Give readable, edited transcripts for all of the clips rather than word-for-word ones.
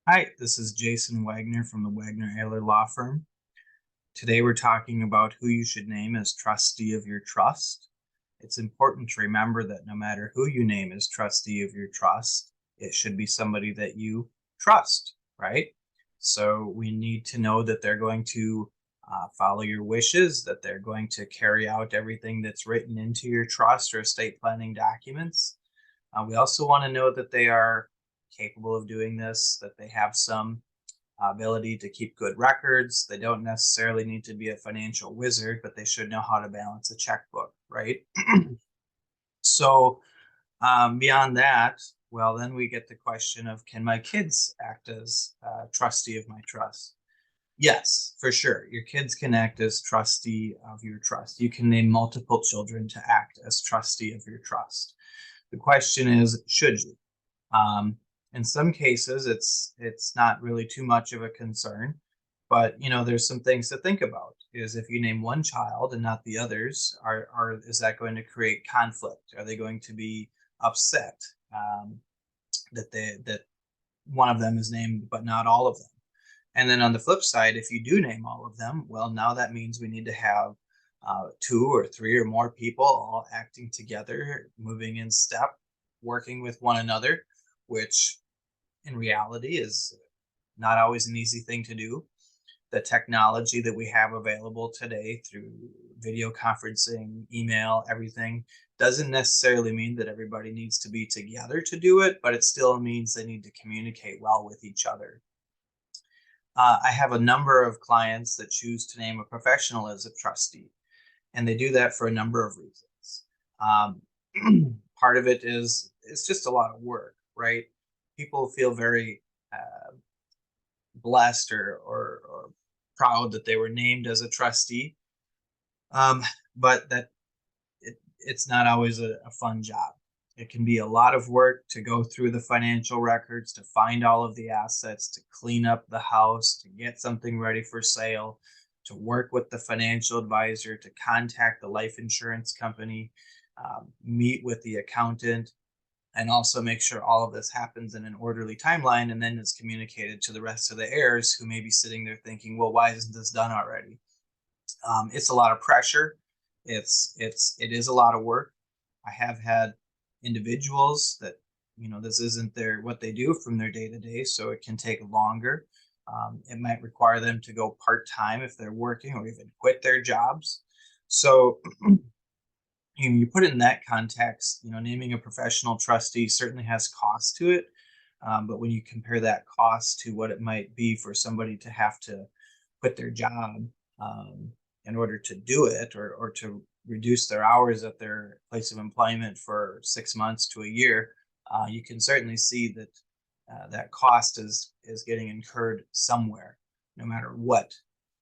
Hi, this is Jason Wagner from the Wagner Oehler Law Firm. Today we're talking about who you should name as trustee of your trust. It's important to remember that no matter who you name as trustee of your trust, it should be somebody that you trust, right? So we need to know that they're going to follow your wishes, that they're going to carry out everything that's written into your trust or estate planning documents. We also want to know that they are capable of doing this, that they have some ability to keep good records. They don't necessarily need to be a financial wizard, but they should know how to balance a checkbook, right? So, beyond that, well, then we get the question of, can my kids act as trustee of my trust? Yes, for sure. Your kids can act as trustee of your trust. You can name multiple children to act as trustee of your trust. The question is, should you? Um, in some cases, it's not really too much of a concern, but there's some things to think about. Is if you name one child and not the others, are is that going to create conflict? Are they going to be upset that one of them is named but not all of them? And then on the flip side, if you do name all of them, well, now that means we need to have two or three or more people all acting together, moving in step, working with one another, which in reality is not always an easy thing to do. The technology that we have available today through video conferencing, email, everything doesn't necessarily mean that everybody needs to be together to do it, but it still means they need to communicate well with each other. I have a number of clients that choose to name a professional as a trustee, and they do that for a number of reasons. Um, Part of it is it's just a lot of work, right? People feel very blessed or proud that they were named as a trustee, um, but it's not always a fun job. It can be a lot of work to go through the financial records, to find all of the assets, to clean up the house, to get something ready for sale, to work with the financial advisor, to contact the life insurance company, meet with the accountant, and also make sure all of this happens in an orderly timeline and then it's communicated to the rest of the heirs who may be sitting there thinking, well, why isn't this done already? It's a lot of pressure. It is a lot of work. I have had individuals that this isn't their what they do from their day to day, so it can take longer. It might require them to go part time if they're working, or even quit their jobs. So you put it in that context, naming a professional trustee certainly has cost to it. But when you compare that cost to what it might be for somebody to have to quit their job um, in order to do it, or to reduce their hours at their place of employment for 6 months to a year, you can certainly see that that cost is getting incurred somewhere, no matter what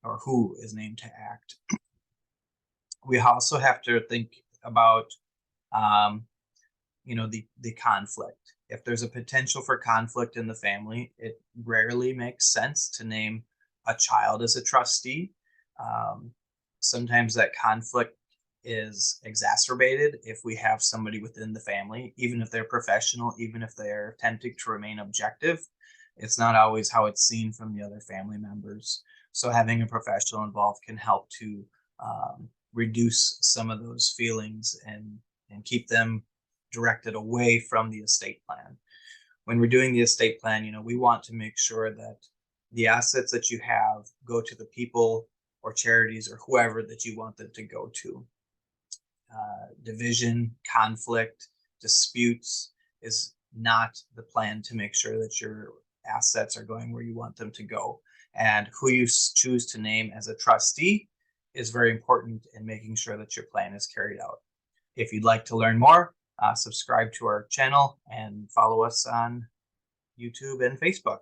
or who is named to act. We also have to think about um, the conflict. If there's a potential for conflict in the family, it rarely makes sense to name a child as a trustee. um, Sometimes that conflict is exacerbated if we have somebody within the family, even if they're professional, even if they're attempting to remain objective. It's not always how it's seen from the other family members. So having a professional involved can help to reduce some of those feelings and keep them directed away from the estate plan. When we're doing the estate plan, we want to make sure that the assets that you have go to the people or charities or whoever that you want them to go to. Division, conflict, disputes is not the plan to make sure that your assets are going where you want them to go. And who you choose to name as a trustee is very important in making sure that your plan is carried out. If you'd like to learn more, subscribe to our channel and follow us on YouTube and Facebook.